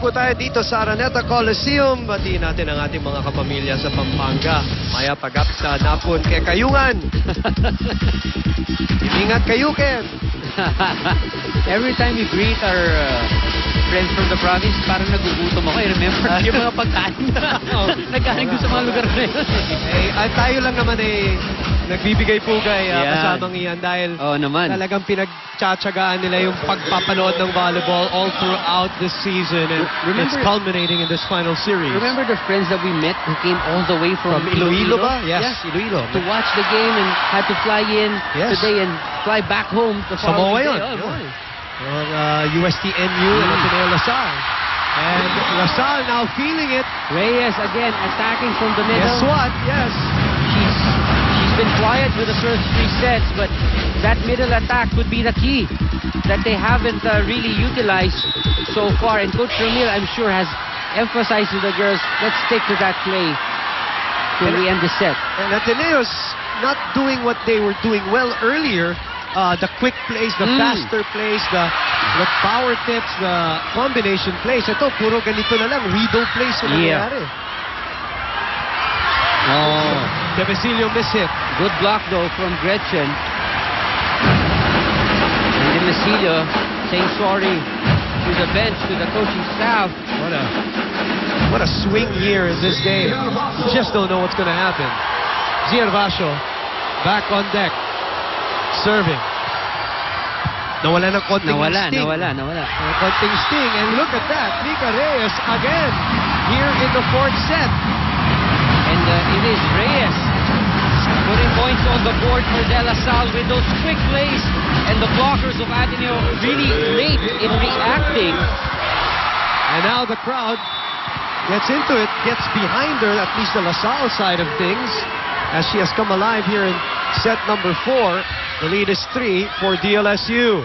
po tayo dito sa Araneta Coliseum. Batiin natin ang ating mga kapamilya sa Pampanga. Maya pagap sa napon kay Kayungan. Ingat kayuken. Every time we greet our friends from the province, parang nagugutom ako. I remember yung mga pagkain nagkain ko sa mga lugar na yun. Tayo lang naman nagbibigay pugay kasamang iyan dahil talagang pinagtsatsagaan nila yung pagpapanood ng volleyball all throughout this season, and it's culminating in this final series. Remember the friends that we met who came all the way from Iloilo ba? Yes, Iloilo. To watch the game and had to fly in today and fly back home the following day. USTNU and Ateneo LaSalle. And LaSalle now feeling it. Reyes again attacking from the middle. Guess what? Yes. She's been quiet with the first 3 sets, but that middle attack could be the key that they haven't really utilized so far. And Coach Ramil, I'm sure, has emphasized to the girls, let's stick to that play till we end the set. And Ateneo's not doing what they were doing well earlier. The quick plays, the faster plays, the power tips, the combination plays. Ito, puro ganito na lang. Widow plays na nangyari. De Basilio miss hit. Good block though from Gretchen. And De Basilio saying sorry to the bench, to the coaching staff. What a swing here in this game. You just don't know what's going to happen. Ziervasio back on deck. Serving. Nawala ng konting sting. Nawala. Konting sting. And look at that. Nika Reyes again here in the 4th set. And it is Reyes putting points on the board for De La Salle with those quick plays. And the blockers of Ateneo really late in reacting. And now the crowd gets into it, gets behind her, at least the La Salle side of things, as she has come alive here in set number 4. The lead is 3 for DLSU.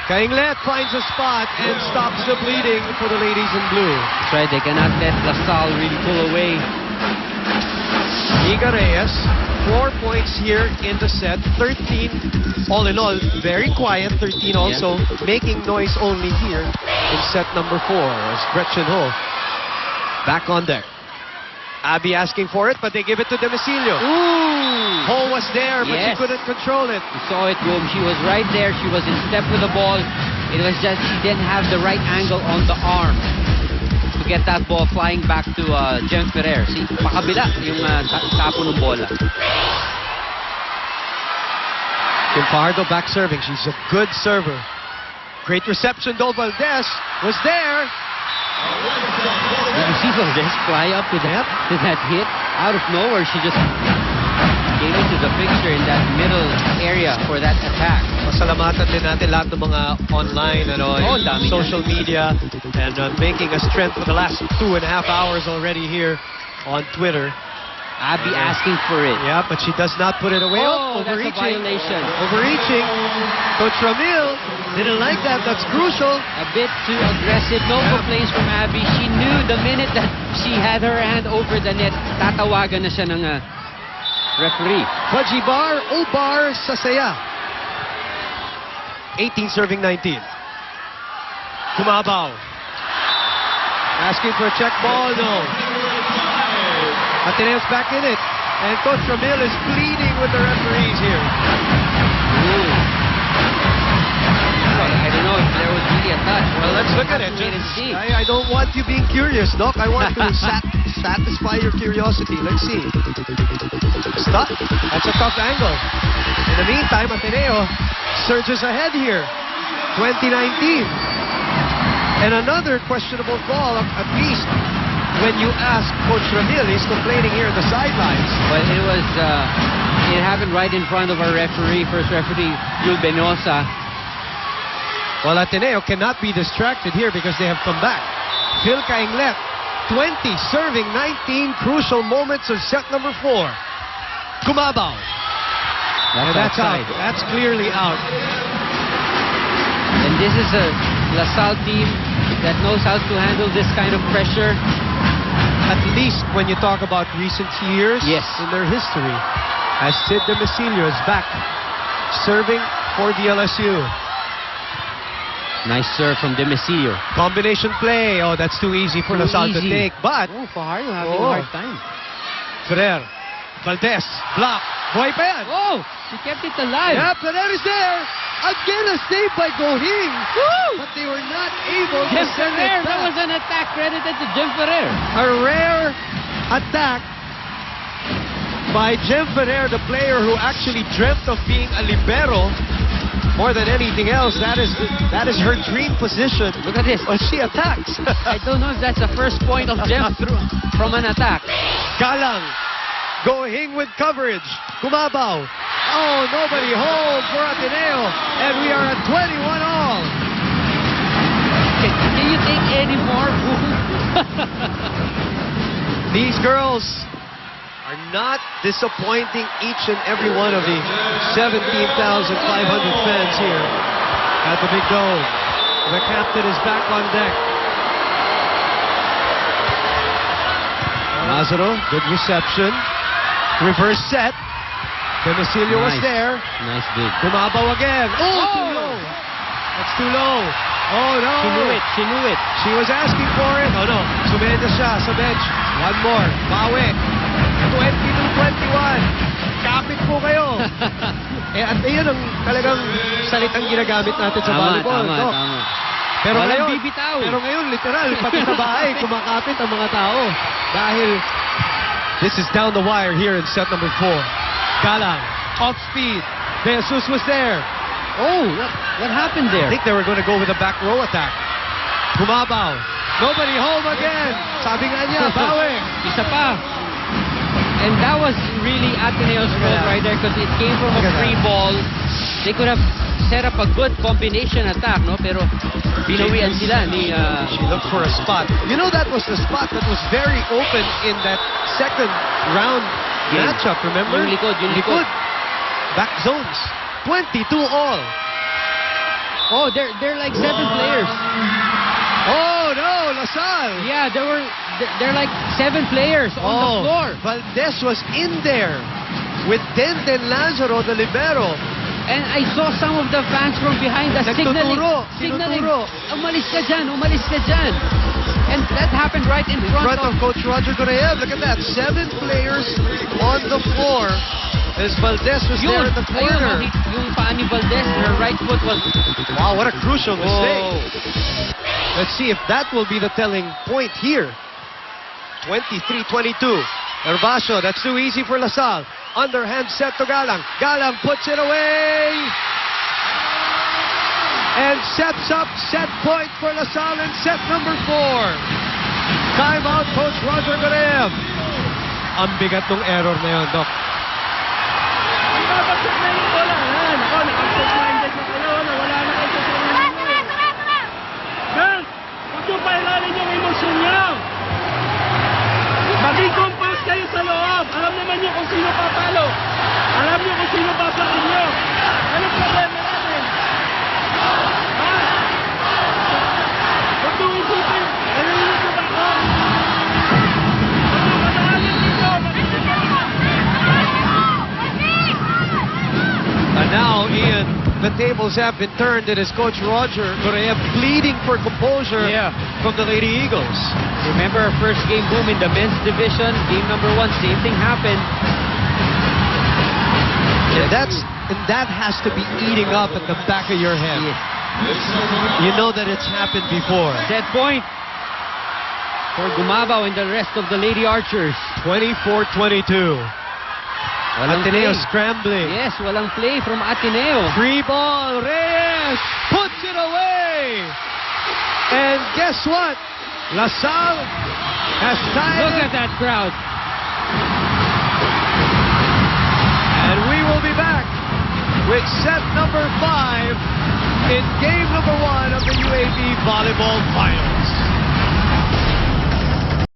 Kainglet finds a spot and stops the bleeding for the ladies in blue. That's right, they cannot let La Salle really pull away. Nika Reyes, 4 points here in the set, 13 all in all, very quiet, 13 also, making noise only here in set number 4 as Gretchen Ho back on deck. Abby asking for it, but they give it to De Basilio. Ho was there, but she couldn't control it. You saw it, Boom. She was right there. She was in step with the ball. It was just she didn't have the right angle on the arm to get that ball flying back to Jem Ferrer. See, pakabila yung tapo ng bola. Kim Fajardo back serving. She's a good server. Great reception, though. Valdez was there. Did you see Valdez fly up to that hit? Out of nowhere, she just gave it to the fixture in that middle area for that attack. Pasalamatan din natin lahat ng mga online, social media, and making us trend for the last 2.5 hours already here on Twitter. Abby asking for it. Yeah, but she does not put it away. Overreaching. That's a violation. Overreaching. Coach Ramil didn't like that. That's crucial. A bit too aggressive. No complaints from Abby. She knew the minute that she had her hand over the net, tatawagan na siya ng referee. Fajibar Obar Sasaya. 18 serving 19. Kumabaw. Asking for a check ball. No. Ateneo's back in it. And Coach Ramil is pleading with the referees here. I don't know if there was really a touch. Well, let's look at it. I don't want you being curious, Doc. I want to satisfy your curiosity. Let's see. Stop. That's a tough angle. In the meantime, Ateneo surges ahead here. 2019. And another questionable call, at least when you ask Coach Ramil. He's complaining here on the sidelines. But it happened right in front of our referee, first referee, Yul Benosa. Well, Ateneo cannot be distracted here because they have come back. Phil Kainglet, 20 serving 19 crucial moments of set number 4. Kumabaw. That's out. That's clearly out. And this is a La Salle team that knows how to handle this kind of pressure. At least when you talk about recent years in their history. As Sid De Basilio is back serving for the LSU. Nice serve from Demecillo. Combination play. Oh, that's too easy for Too LaSalle to easy. take. But Oh, Fajardo having Oh. a hard time. Ferrer, Valdez, block. Buhay pa yan. Oh, she kept it alive. Yeah, Ferrer is there. Again, a save by Gohing. Woo! But they were not able to Jem send Ferrer, it that back. was an attack credited to Jem Ferrer. A rare attack by Jem Ferrer, the player who actually dreamt of being a libero more than anything else. That is her dream position. Look at this. When she attacks. I don't know if that's the first point of Jem from an attack. Galang going with coverage. Kumabaw. Oh, nobody home for Ateneo. And we are at 21 all. Can you take any more? These girls are not disappointing each and every one of the 17,500 fans here at the Big Dome. The captain is back on deck. Lazaro, good reception. Reverse set. Demecillo was Nice. there. Nice dig. Kumabaw again. Oh, too Oh! low. That's too low. Oh, no. She knew it. She knew it. She was asking for it. Oh, no. Sumeda siya sa bench. One more. Bawi. 22-21. Kapit po kayo. At iyan ang talagang salitang ginagamit natin sa volleyball. Tama. Pero Walang ngayon, bibitaw. Pero ngayon, literal, pati sa bahay, kumakapit ang mga tao. Dahil this is down the wire here in set number 4. Galang, off speed. De Jesus was there. Oh, what happened I there? think they were going to go with a back row attack. Kumabaw. Nobody home again. Sabi nga niya, bawi. Isa pa. And that was really Ateneo's fault right there because it came from a Look at free that. ball. They could have set up a good combination attack, no? Pero binawian sila ni... She looked for a spot. You know, that was the spot that was very open in that second round Game. matchup, remember? Yung likod. Back zones. 22 all. Oh, they're like 7 players. Oh, no, LaSalle. Yeah, they're like 7 players on the floor. Valdez was in there with Denden Lazaro, the libero. And I saw some of the fans from behind us signaling, Tinuturo. umalis ka dyan. And that happened right in In front front of Coach Roger Goreev. Look at that. 7 players on the floor as Valdez was there in the corner. Yung paa ni Valdez, her right foot was... Wow, what a crucial mistake. Oh. Let's see if that will be the telling point here. 23-22. Herbacio, that's too easy for LaSalle. Underhand set to Galang. Galang puts it away. And sets up set point for LaSalle in set number 4. Timeout, Coach Roger Goreev. Ang bigat ng error na yun, Doc. Babagsak na yung bola. Ako, nakapag-minded na kayo na wala na kayo sa sarili niyo. Girls, huwag niyo pairanin yung emosyon niyo. Maging composed kayo sa loob. Alam naman niyo kung sino papalo. Alam niyo kung sino papakin niyo. Anong problema natin? Ha? Huwag niyo isipin. Narinig niyo ba ako? Huwag niyo panahalin dito. And now, Ian, the tables have been turned. It is Coach Roger Goreev pleading for composure from the Lady Eagles. Remember our first game boom in the men's division, game number 1, same thing happened. And that has to be eating up at the back of your head. Yes. You know that it's happened before. Set point for Gumabaw and the rest of the Lady Archers. 24-22. Walang Ateneo play. scrambling. Yes, walang play from Ateneo. Free ball. Reyes puts it away. And guess what? LaSalle has tied Look it. at that crowd. And we will be back with set number 5 in game number 1 of the UAB Volleyball Finals.